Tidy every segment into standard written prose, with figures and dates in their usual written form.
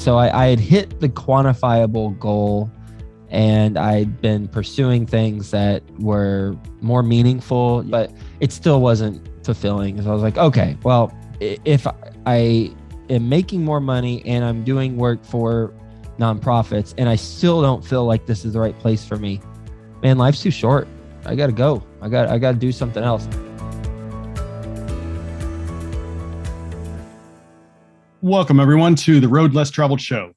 so I had hit the quantifiable goal, and I'd been pursuing things that were more meaningful, but it still wasn't fulfilling. So I was like, okay, well, if I am making more money and I'm doing work for nonprofits and I still don't feel like this is the right place for me, man, life's too short. I got to go. I got to do something else. Welcome, everyone, to the Road Less Traveled Show.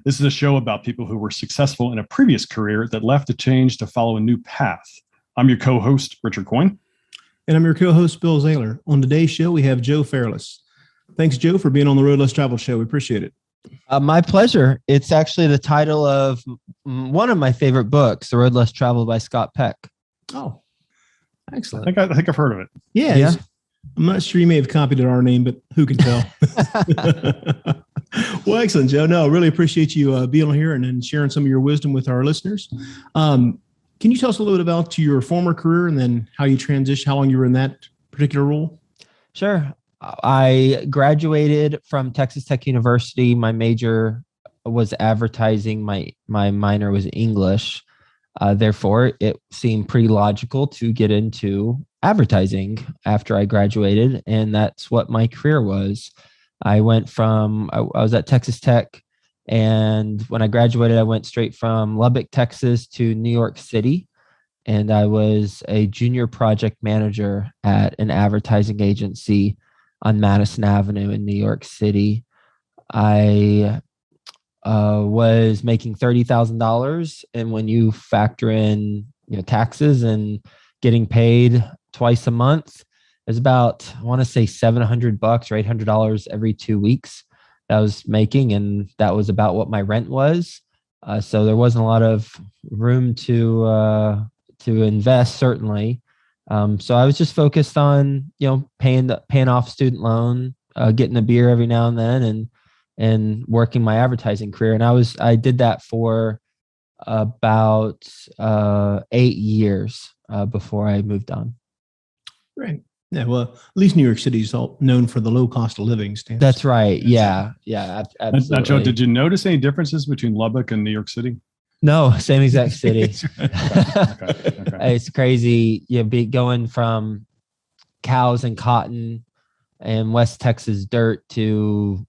This is a show about people who were successful in a previous career that left to change to follow a new path. I'm your co-host, Richard Coyne. And I'm your co-host, Bill Zahller. On today's show, we have Joe Fairless. Thanks, Joe, for being on the Road Less Traveled Show. We appreciate it. My pleasure. It's actually the title of one of my favorite books, The Road Less Traveled by Scott Peck. Oh, excellent. I think I've heard of it. Yeah. I'm not sure you may have copied our name, but who can tell? Well, excellent, Joe. No, really appreciate you being on here and sharing some of your wisdom with our listeners. Can you tell us a little bit about your former career and then how you transitioned, how long you were in that particular role? Sure. I graduated from Texas Tech University. My major was advertising. My minor was English. Therefore, it seemed pretty logical to get into advertising after I graduated. And that's what my career was. I was at Texas Tech. And when I graduated, I went straight from Lubbock, Texas to New York City. And I was a junior project manager at an advertising agency on Madison Avenue in New York City. I was making $30,000. And when you factor in taxes and getting paid twice a month, it's about, I want to say $700 or $800 every 2 weeks that I was making. And that was about what my rent was. So there wasn't a lot of room to invest, certainly. So I was just focused on, paying off student loan, getting a beer every now and then, and working my advertising career. And I did that for about 8 years before I moved on. Right. Yeah. Well, at least New York City is known for the low cost of living standards. That's right. Yeah. Absolutely. Now, Joe, did you notice any differences between Lubbock and New York City? No, same exact city. Okay. It's crazy. Going from cows and cotton and West Texas dirt to,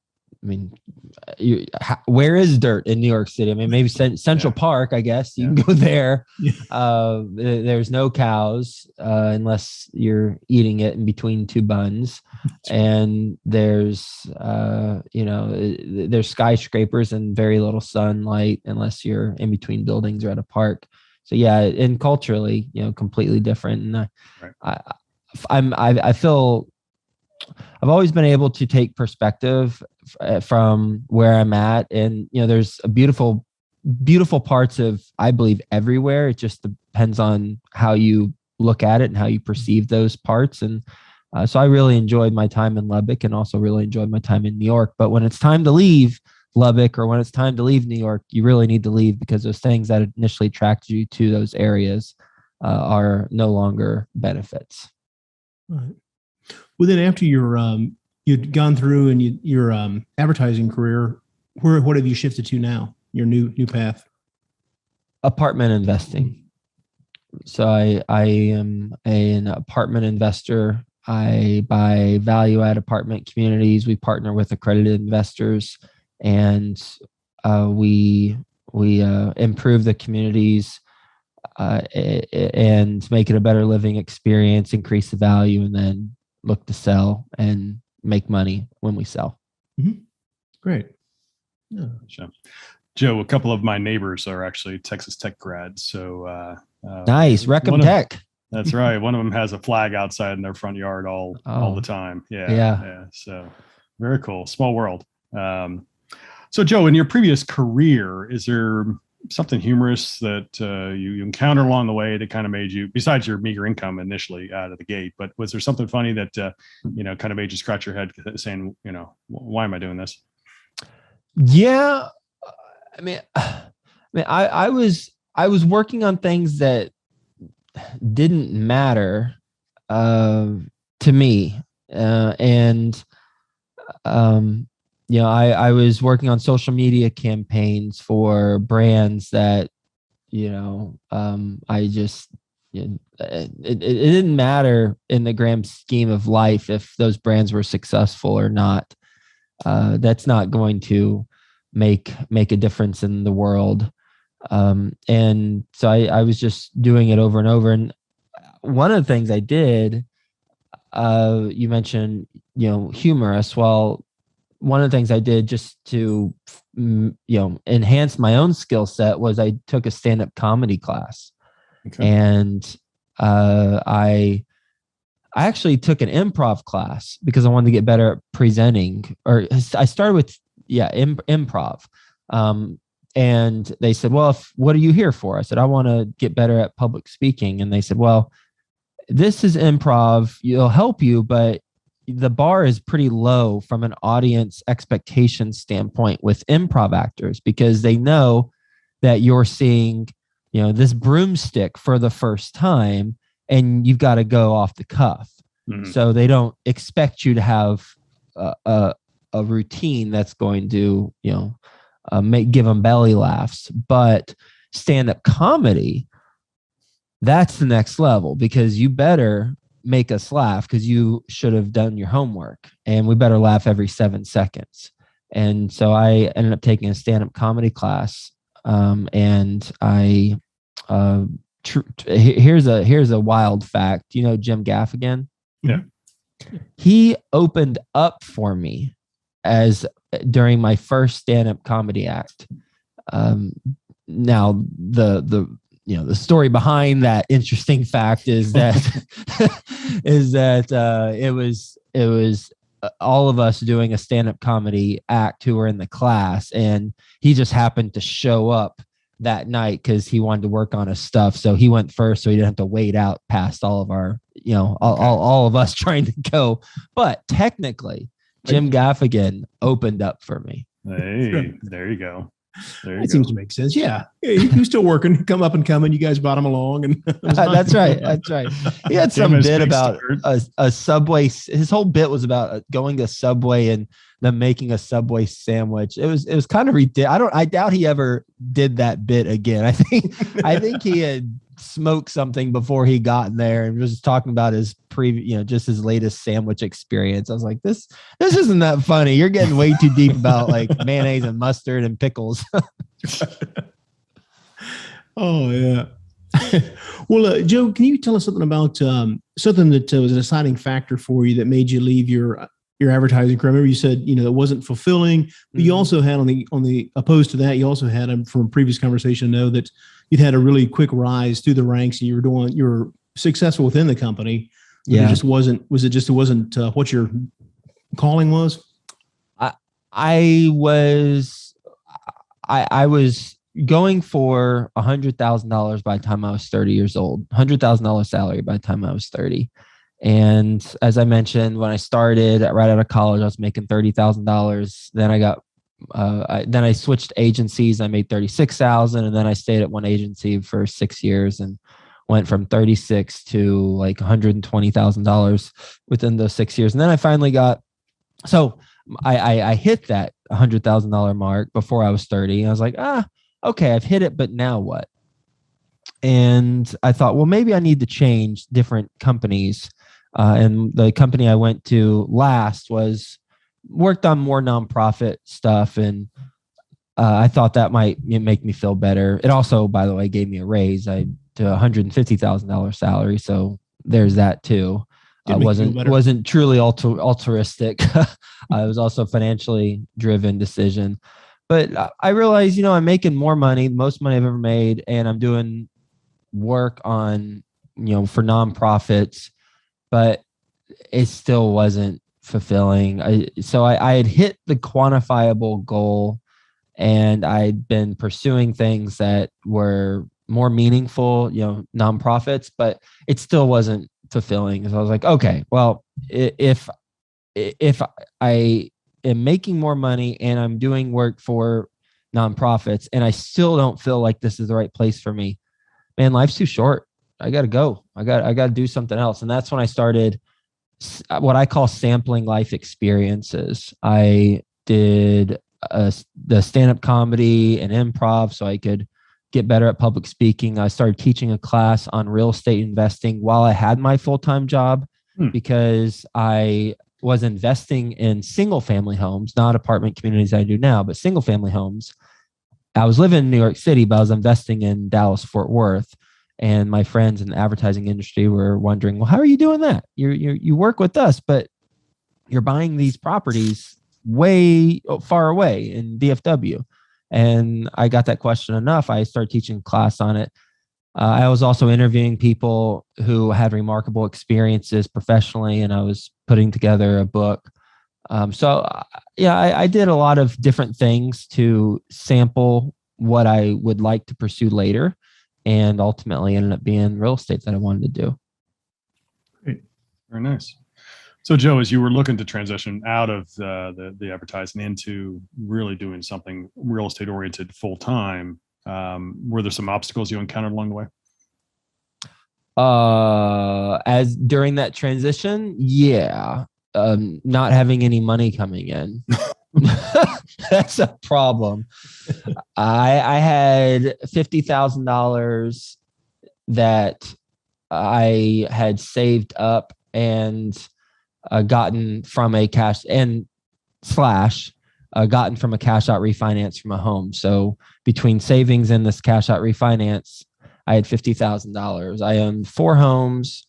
where is dirt in New York City? Maybe Central Park, I guess. You can go there. Yeah. There's no cows unless you're eating it in between two buns. And there's, there's skyscrapers and very little sunlight unless you're in between buildings or at a park. So yeah, and culturally, completely different. And I feel I've always been able to take perspective from where I'm at. And, there's a beautiful parts of, I believe, everywhere. It just depends on how you look at it and how you perceive those parts. And so I really enjoyed my time in Lubbock and also really enjoyed my time in New York. But when it's time to leave Lubbock or when it's time to leave New York, you really need to leave because those things that initially attracted you to those areas are no longer benefits. Right. Well, then after you'd gone through and your advertising career, what have you shifted to now? Your new path? Apartment investing. So I am an apartment investor. I buy value add apartment communities. We partner with accredited investors, and we improve the communities and make it a better living experience, increase the value, and then look to sell and make money when we sell. Mm-hmm. Great. Yeah. Sure. Joe, a couple of my neighbors are actually Texas Tech grads. So nice. Recom Tech. That's right. One of them has a flag outside in their front yard all the time. Yeah. So very cool. Small world. So Joe, in your previous career, is there something humorous that you encountered along the way that kind of made you, besides your meager income initially out of the gate, but was there something funny that, kind of made you scratch your head saying, why am I doing this? Yeah. I was working on things that didn't matter to me. I was working on social media campaigns for brands that, I just, it didn't matter in the grand scheme of life if those brands were successful or not. That's not going to make a difference in the world. And so I was just doing it over and over. And one of the things I did, you mentioned, humorous. Well, one of the things I did just to, enhance my own skill set was I took a stand-up comedy class. Okay. And I actually took an improv class because I wanted to get better at presenting. Or I started with improv. And they said, well, what are you here for? I said, I want to get better at public speaking. And they said, well, this is improv. It'll help you, but the bar is pretty low from an audience expectation standpoint with improv actors, because they know that you're seeing, this broomstick for the first time and you've got to go off the cuff. Mm-hmm. So they don't expect you to have a routine that's going to, give them belly laughs. But stand-up comedy, that's the next level, because you better make us laugh because you should have done your homework, and we better laugh every 7 seconds. And so I ended up taking a stand-up comedy class. And I, here's a wild fact. Jim Gaffigan? Yeah. He opened up for me during my first stand-up comedy act. Now the story behind that interesting fact is that it was all of us doing a stand-up comedy act who were in the class, and he just happened to show up that night because he wanted to work on his stuff. So he went first, so he didn't have to wait out past all of our, all of us trying to go. But technically, Jim Gaffigan opened up for me. Hey, there you go. That seems to make sense. Yeah. He was still working, come up and coming. You guys brought him along. And That's right. He had some bit about a Subway. His whole bit was about going to Subway and them making a Subway sandwich. It was kind of ridiculous. I doubt he ever did that bit again. I think he had smoked something before he got in there and was just talking about his just his latest sandwich experience. I was like, this isn't that funny. You're getting way too deep about like mayonnaise and mustard and pickles. Oh yeah. Well, Joe, can you tell us something about something that was a deciding factor for you that made you leave your advertising career? I remember you said, it wasn't fulfilling, but you also had on the opposed to that, you also had from a previous conversation, know that you'd had a really quick rise through the ranks and you were successful within the company. Yeah. It wasn't what your calling was? I was going for $100,000 by the time I was 30 years old, $100,000 salary by the time I was 30. And as I mentioned, when I started right out of college, I was making $30,000. Then then I switched agencies. I made $36,000, and then I stayed at one agency for 6 years and went from 36 to like $120,000 within those 6 years. And then I finally I hit that $100,000 mark before I was 30. And I was like, okay, I've hit it, but now what? And I thought, well, maybe I need to change different companies. And the company I went to last worked on more nonprofit stuff. And I thought that might make me feel better. It also, by the way, gave me a raise to $150,000 salary. So there's that too. Wasn't truly altruistic. It was also a financially driven decision. But I realized, I'm making more money, most money I've ever made, and I'm doing work on, for nonprofits, but it still wasn't fulfilling. So I had hit the quantifiable goal, and I'd been pursuing things that were more meaningful, nonprofits, but it still wasn't fulfilling. So I was like, okay, well, if I am making more money and I'm doing work for nonprofits and I still don't feel like this is the right place for me, man, life's too short. I got to go. I got to do something else. And that's when I started what I call sampling life experiences. I did the stand-up comedy and improv so I could get better at public speaking. I started teaching a class on real estate investing while I had my full-time job because I was investing in single-family homes, not apartment communities I do now, but single-family homes. I was living in New York City, but I was investing in Dallas, Fort Worth. And my friends in the advertising industry were wondering, well, how are you doing that? You work with us, but you're buying these properties way far away in DFW. And I got that question enough. I started teaching a class on it. I was also interviewing people who had remarkable experiences professionally, and I was putting together a book. I did a lot of different things to sample what I would like to pursue later, and ultimately ended up being real estate that I wanted to do. Great. Very nice. So, Joe, as you were looking to transition out of the advertising into really doing something real estate oriented full time, were there some obstacles you encountered along the way? As during that transition, yeah, not having any money coming in. That's a problem. I had $50,000 that I had saved up and gotten from a cash out refinance from a home. So between savings and this cash out refinance, I had $50,000. I owned 4 homes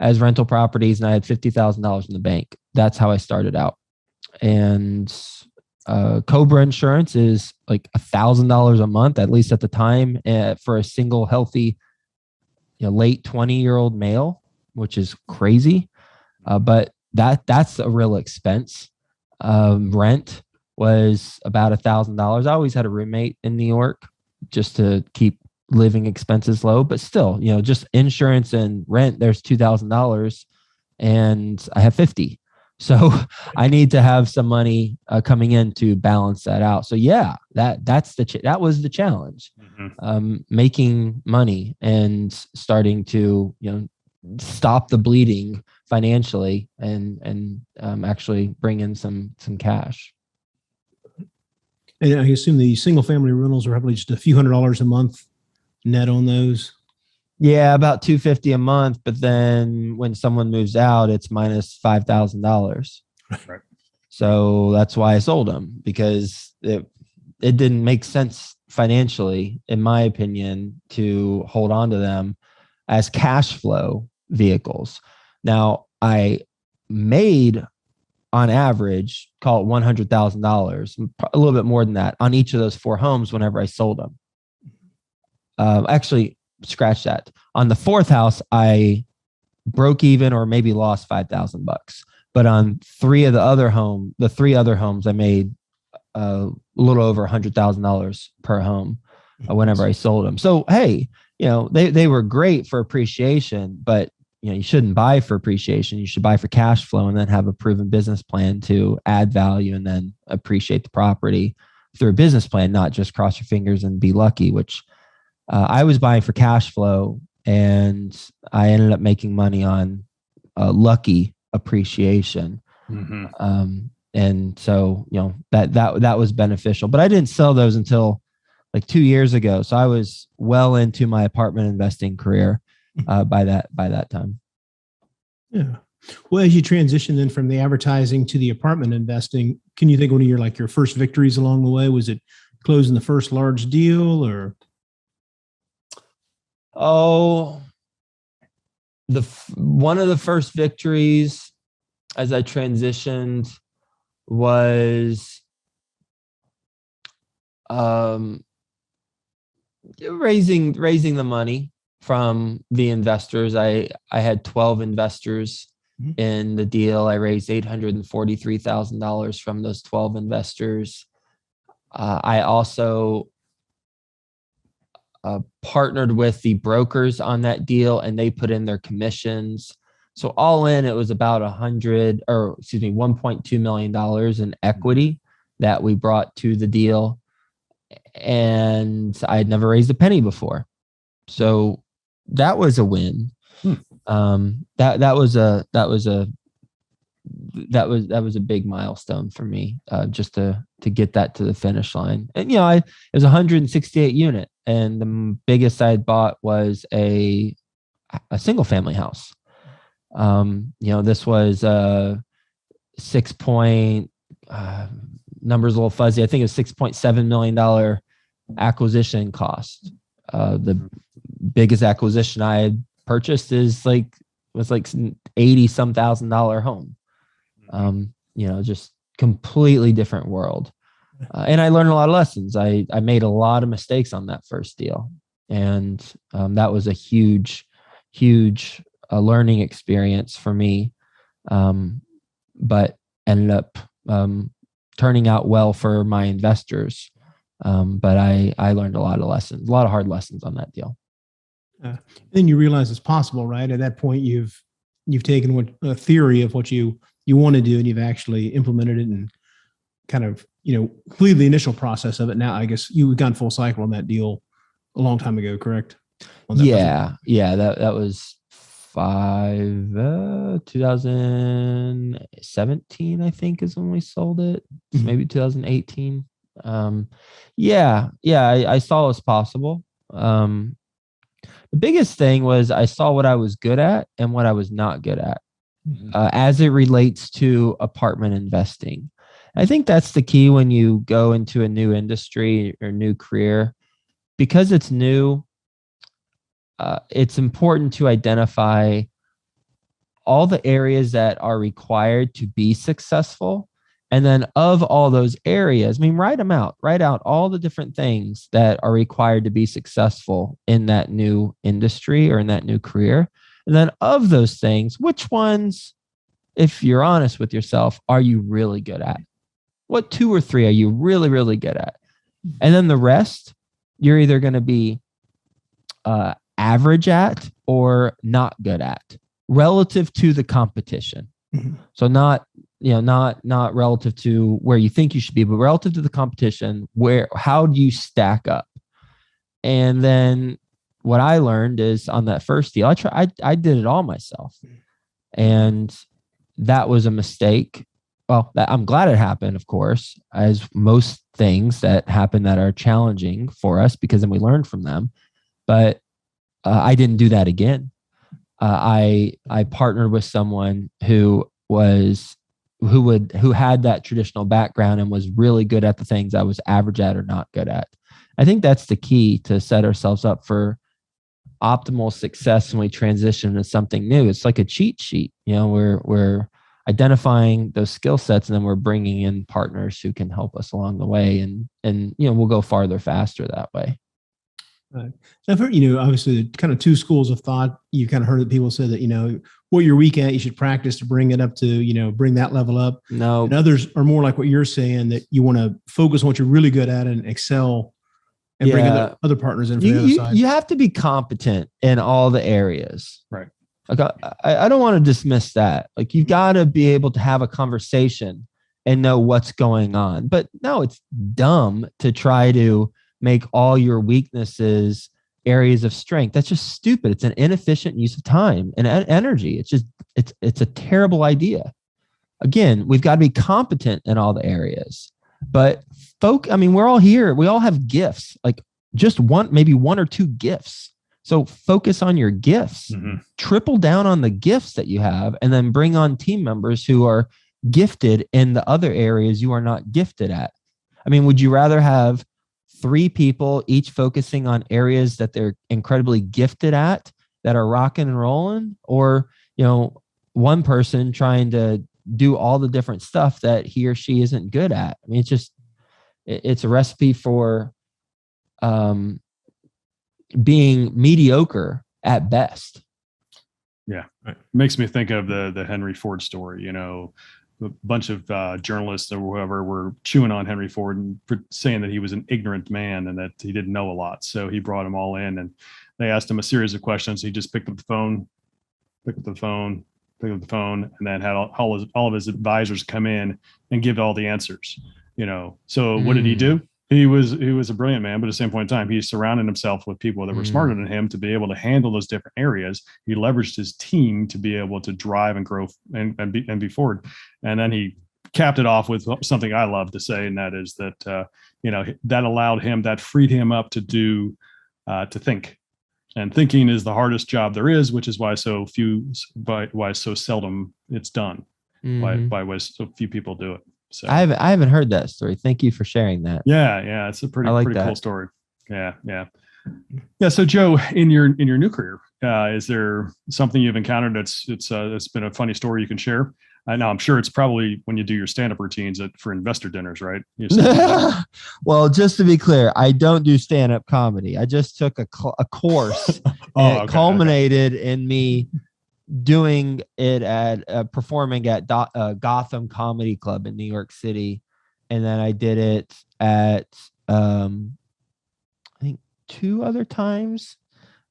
as rental properties, and I had $50,000 in the bank. That's how I started out. And Cobra insurance is like $1,000 a month, at least at the time, for a single healthy, late 20-year-old male, which is crazy. But that's a real expense. Rent was about $1,000. I always had a roommate in New York just to keep living expenses low, but still, just insurance and rent, there's $2,000 and I have 50. So I need to have some money coming in to balance that out. So yeah, that was the challenge, making money and starting to, stop the bleeding financially and actually bring in some cash. And I assume the single family rentals are probably just a few $100s a month net on those. Yeah, about $250 a month. But then when someone moves out, it's minus $5,000. Right. So that's why I sold them, because it didn't make sense financially, in my opinion, to hold on to them as cash flow vehicles. Now, I made on average, call it $100,000, a little bit more than that on each of those 4 homes whenever I sold them. Actually, scratch that. On the 4th house, I broke even or maybe lost $5,000. But on 3 other homes, I made a little over $100,000 per home whenever I sold them. So, hey, they were great for appreciation, but you shouldn't buy for appreciation. You should buy for cash flow and then have a proven business plan to add value and then appreciate the property through a business plan, not just cross your fingers and be lucky, which I was buying for cash flow, and I ended up making money on lucky appreciation. And so, that was beneficial, but I didn't sell those until like 2 years ago. So I was well into my apartment investing career by that time. Yeah. Well, as you transition then from the advertising to the apartment investing, can you think one of your first victories along the way? Was it closing the first large deal, or? Oh, one of the first victories as I transitioned was raising the money from the investors. I had 12 investors in the deal. I raised $843,000 from those 12 investors. I also partnered with the brokers on that deal, and they put in their commissions. So all in, it was about $1.2 million in equity that we brought to the deal. And I had never raised a penny before. So that was a win. That was a that was a big milestone for me, just to get that to the finish line. And it was 168 unit, and the biggest I had bought was a single family house. This was numbers a little fuzzy. I think it was $6.7 million acquisition cost. The biggest acquisition I had purchased was like $80-some thousand home. Just completely different world. And I learned a lot of lessons. I made a lot of mistakes on that first deal. And that was a huge learning experience for me. But ended up turning out well for my investors. But I learned a lot of hard lessons on that deal. Then you realize it's possible, right? At that point, you've taken a theory of what you want to do, and you've actually implemented it and kind of, completed the initial process of it. Now, I guess you've gone full cycle on that deal a long time ago, correct? Yeah. That was 2017, I think, is when we sold it. Maybe 2018. I saw it was possible. The biggest thing was I saw what I was good at and what I was not good at, as it relates to apartment investing. I think that's the key when you go into a new industry or new career, because it's new. It's important to identify all the areas that are required to be successful. And then of all those areas, write out all the different things that are required to be successful in that new industry or in that new career. And then of those things, which ones, if you're honest with yourself, are you really good at? What 2 or 3 are you really, really good at? And then the rest, you're either going to be average at or not good at relative to the competition. So not relative to where you think you should be, but relative to the competition, how do you stack up? And then what I learned is on that first deal, I did it all myself, and that was a mistake. Well, I'm glad it happened, of course, as most things that happen that are challenging for us, because then we learn from them. But I didn't do that again. I partnered with someone who had that traditional background and was really good at the things I was average at or not good at. I think that's the key to set ourselves up for optimal success when we transition to something new. It's like a cheat sheet. We're identifying those skill sets, and then we're bringing in partners who can help us along the way, and we'll go farther faster that way. Right. I've heard, obviously kind of 2 schools of thought. You've kind of heard that people say that, what you're weak at, you should practice to bring it up to, bring that level up. No. And others are more like what you're saying, that you want to focus on what you're really good at and excel and bring other partners in from the other side. You have to be competent in all the areas. Right. Like I don't want to dismiss that. Like, you've got to be able to have a conversation and know what's going on. But no, it's dumb to try to make all your weaknesses areas of strength. That's just stupid. It's an inefficient use of time and energy. It's a terrible idea. Again, we've got to be competent in all the areas. But we're all here. We all have gifts, like just maybe 1 or 2 gifts. So focus on your gifts, triple down on the gifts that you have, and then bring on team members who are gifted in the other areas you are not gifted at. Would you rather have 3 people each focusing on areas that they're incredibly gifted at, that are rocking and rolling, or, one person trying to do all the different stuff that he or she isn't good at? It's a recipe for being mediocre at best. Yeah. It makes me think of the Henry Ford story. A bunch of journalists or whoever were chewing on Henry Ford and saying that he was an ignorant man and that he didn't know a lot. So he brought them all in, and they asked him a series of questions. He just picked up the phone, and then had all of his advisors come in and give all the answers. So what did he do? He was a brilliant man, but at the same point in time, he surrounded himself with people that were smarter than him to be able to handle those different areas. He leveraged his team to be able to drive and grow and be forward. And then he capped it off with something I love to say, and that is that that freed him up to think. And thinking is the hardest job there is, which is why so seldom it's done. By why so few people do it. So I haven't heard that story. Thank you for sharing that. Yeah, it's a pretty cool story. Yeah. So Joe, in your new career, is there something you've encountered that's been a funny story you can share? I know I'm sure it's probably when you do your stand-up routines for investor dinners, right? Well, just to be clear, I don't do stand-up comedy. I just took a course. And it culminated in me doing it at performing at Gotham Comedy Club in New York City, and then I did it at I think 2 other times.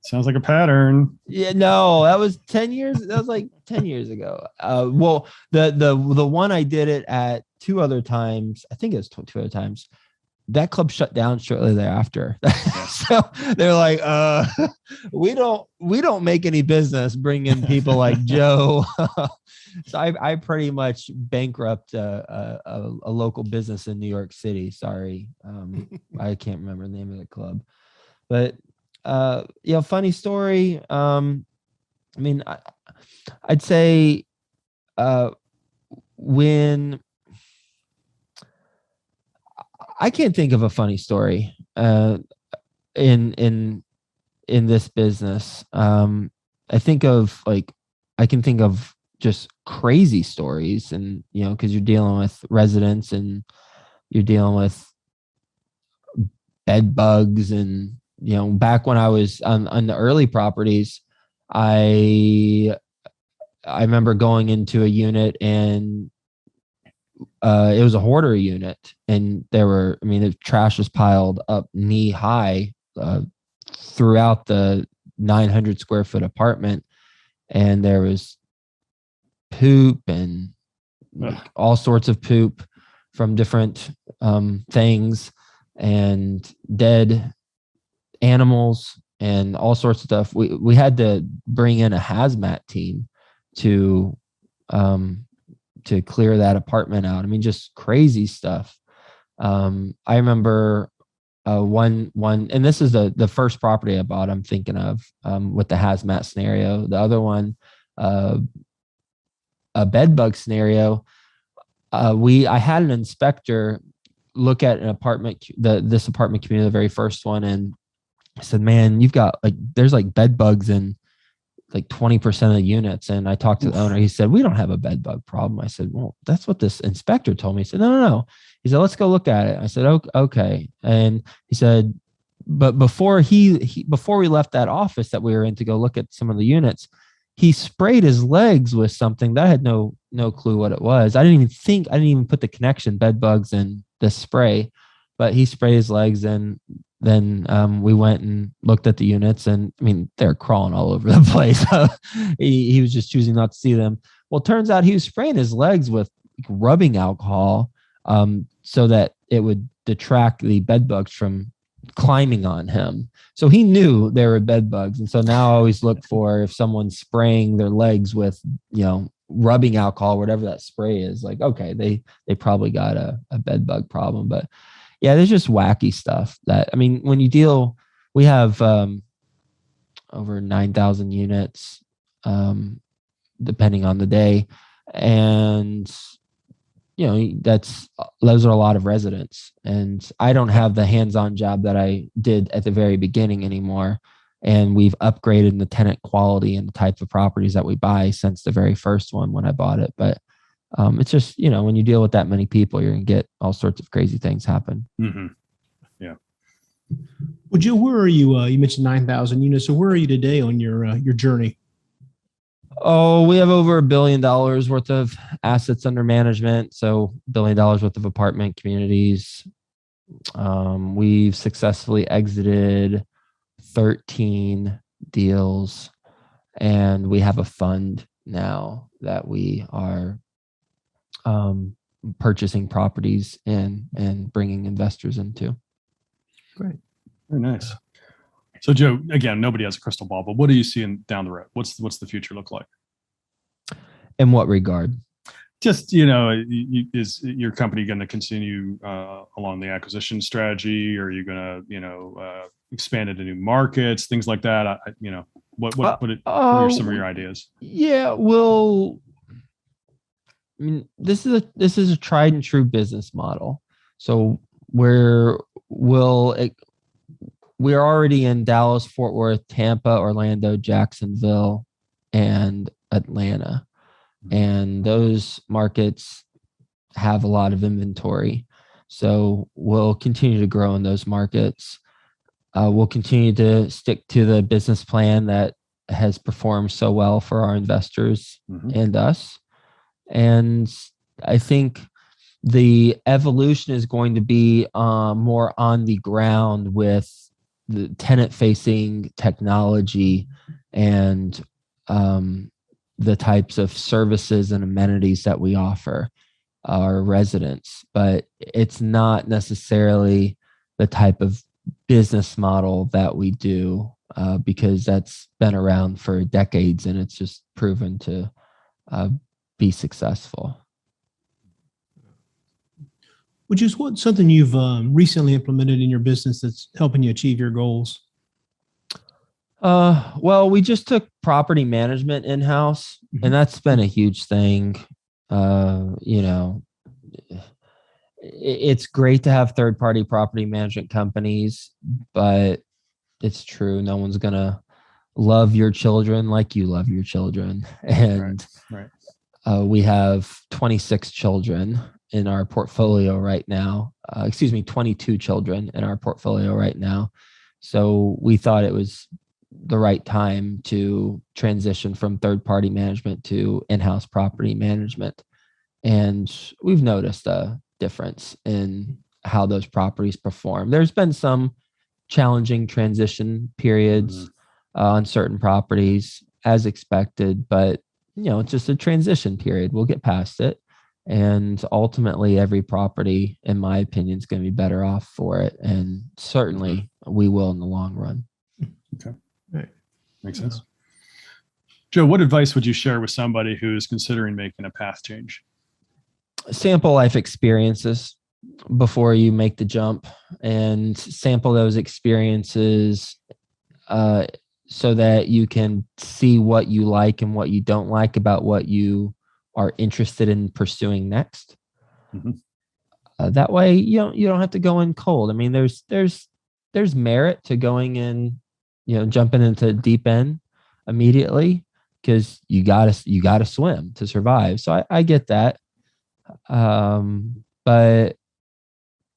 Sounds like a pattern. Yeah, no, that was 10 years. That was like 10 years ago. Well, the one I did it at 2 other times. I think it was 2 other times. That club shut down shortly thereafter. So they're like, we don't make any business bringing people like Joe. So I pretty much bankrupt a local business in New York City. Sorry. I can't remember the name of the club, but funny story. I mean, I'd say when I can't think of a funny story in this business. I can think of just crazy stories, and because you're dealing with residents and you're dealing with bed bugs, and back when I was on the early properties, I remember going into a unit, and it was a hoarder unit, and the trash was piled up knee high throughout the 900 square foot apartment, and there was poop and all sorts of poop from different things, and dead animals and all sorts of stuff. We had to bring in a hazmat team to clear that apartment out. I mean, just crazy stuff. I remember one, and this is the first property I bought, I'm thinking of, with the hazmat scenario. The other one, a bed bug scenario. I had an inspector look at an apartment, this apartment community, the very first one, and I said, "Man, you've got there's bed bugs in 20% of the units." And I talked to the owner. He said, "We don't have a bed bug problem." I said, "Well, that's what this inspector told me." He said, No. He said, "Let's go look at it." I said, "Okay." And he said, but before before we left that office that we were in to go look at some of the units, he sprayed his legs with something that I had no clue what it was. I didn't even put the connection, bed bugs and this spray, but he sprayed his legs, and then we went and looked at the units, and I mean, they're crawling all over the place. He was just choosing not to see them. Well, it turns out he was spraying his legs with rubbing alcohol, so that it would detract the bed bugs from climbing on him. So he knew there were bed bugs. And so now I always look for, if someone's spraying their legs with, rubbing alcohol, whatever that spray is, okay, they probably got a bed bug problem. But yeah, there's just wacky stuff that, I mean, when we have over 9,000 units, depending on the day. And, those are a lot of residents. And I don't have the hands-on job that I did at the very beginning anymore. And we've upgraded the tenant quality and the type of properties that we buy since the very first one when I bought it. But it's just, when you deal with that many people, you're going to get all sorts of crazy things happen. Mm-hmm. Yeah. Well, Joe, where are you? You mentioned 9,000 units. So where are you today on your journey? Oh, we have over $1 billion worth of assets under management. So $1 billion worth of apartment communities. We've successfully exited 13 deals, and we have a fund now that we are purchasing properties and bringing investors into. Great. Very nice. So Joe, again, nobody has a crystal ball, but what are you seeing down the road? What's the future look like? In what regard? Just, is your company going to continue along the acquisition strategy? Or are you going to, expand into new markets, things like that? What are some of your ideas? Yeah, this is a tried and true business model. So we're already in Dallas, Fort Worth, Tampa, Orlando, Jacksonville, and Atlanta. And those markets have a lot of inventory. So we'll continue to grow in those markets. We'll continue to stick to the business plan that has performed so well for our investors and us. And I think the evolution is going to be more on the ground with the tenant-facing technology and the types of services and amenities that we offer our residents. But it's not necessarily the type of business model that we do because that's been around for decades and it's just proven to be successful. Which is something you've recently implemented in your business that's helping you achieve your goals? Well, we just took property management in-house, and that's been a huge thing. It's great to have third-party property management companies, but it's true, no one's gonna love your children like you love your children. And right. We have 26 children in our portfolio right now. 22 children in our portfolio right now. So we thought it was the right time to transition from third-party management to in-house property management. And we've noticed a difference in how those properties perform. There's been some challenging transition periods on certain properties as expected, but it's just a transition period. We'll get past it. And ultimately, every property, in my opinion, is going to be better off for it. And certainly we will in the long run. Okay. Right. Makes sense. Joe, what advice would you share with somebody who's considering making a path change? Sample life experiences before you make the jump, and sample those experiences so that you can see what you like and what you don't like about what you are interested in pursuing next. That way, you don't have to go in cold. I mean, there's merit to going in, jumping into deep end immediately because you gotta swim to survive. So I get that. But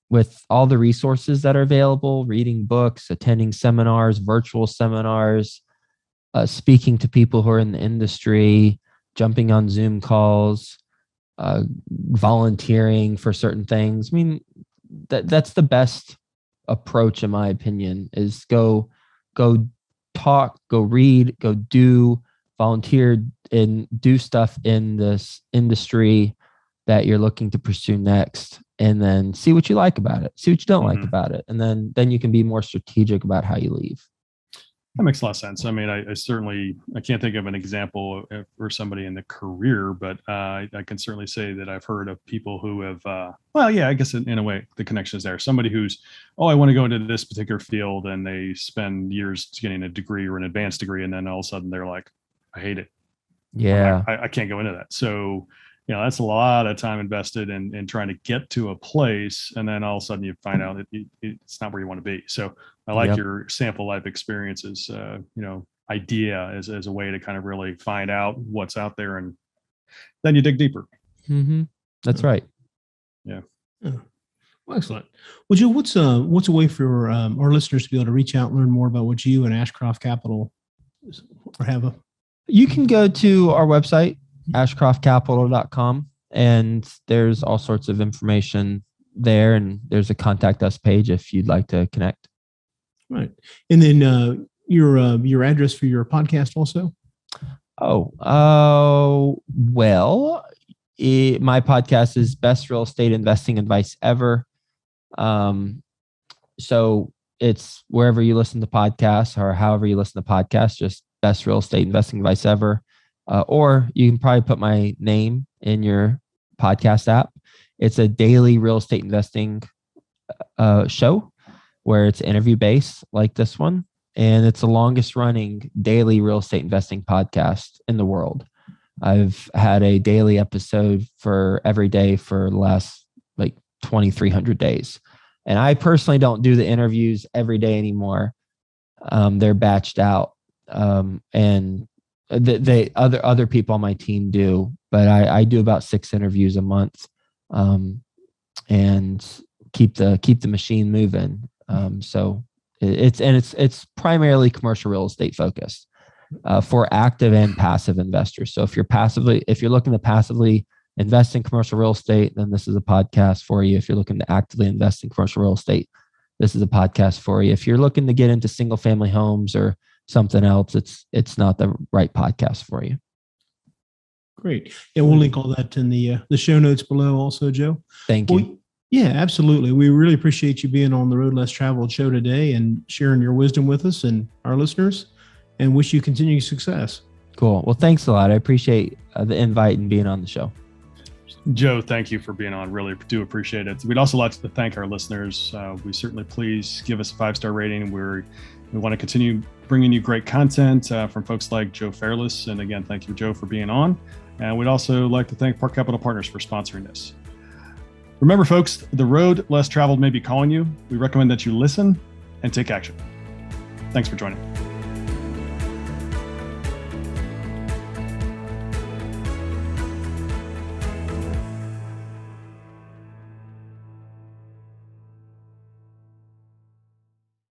with all the resources that are available, reading books, attending seminars, virtual seminars, speaking to people who are in the industry, jumping on Zoom calls, volunteering for certain things. I mean, that's the best approach, in my opinion, is go talk, go read, go do, volunteer, and do stuff in this industry that you're looking to pursue next, and then see what you like about it, see what you don't like about it. And then you can be more strategic about how you leave. That makes a lot of sense. I mean, I can't think of an example for somebody in the career, but I can certainly say that I've heard of people who have, I guess in a way, the connection is there. Somebody who's, I want to go into this particular field, and they spend years getting a degree or an advanced degree. And then all of a sudden they're like, I hate it. Yeah. I can't go into that. So, that's a lot of time invested in trying to get to a place. And then all of a sudden you find out it's not where you want to be. So I like your sample life experiences, idea as a way to kind of really find out what's out there. And then you dig deeper. That's right. Yeah. Well, excellent. Well, Joe, what's a way for our listeners to be able to reach out and learn more about what you and Ashcroft Capital have? You can go to our website, ashcroftcapital.com, and there's all sorts of information there, and there's a contact us page if you'd like to connect. Right. And then your address for your podcast also? My podcast is Best Real Estate Investing Advice Ever. So it's wherever you listen to podcasts or however you listen to podcasts, just Best Real Estate Investing Advice Ever. Or you can probably put my name in your podcast app. It's a daily real estate investing show where it's interview based like this one. And it's the longest running daily real estate investing podcast in the world. I've had a daily episode for every day for the last like 2,300 days. And I personally don't do the interviews every day anymore. They're batched out. And other people on my team do, but I do about 6 interviews a month, and keep the machine moving. So it's primarily commercial real estate focused, for active and passive investors. So if you're looking to passively invest in commercial real estate, then this is a podcast for you. If you're looking to actively invest in commercial real estate, this is a podcast for you. If you're looking to get into single family homes or something else, it's not the right podcast for you. Great. Yeah, we'll link all that in the show notes below also, Joe. Thank you. Yeah, absolutely. We really appreciate you being on the Road Less Traveled show today and sharing your wisdom with us and our listeners, and wish you continued success. Cool. Well, thanks a lot. I appreciate the invite and being on the show. Joe, thank you for being on. Really do appreciate it. We'd also like to thank our listeners. We certainly please give us a 5-star rating. We want to continue bringing you great content from folks like Joe Fairless. And again, thank you, Joe, for being on. And we'd also like to thank Park Capital Partners for sponsoring this. Remember, folks, the road less traveled may be calling you. We recommend that you listen and take action. Thanks for joining.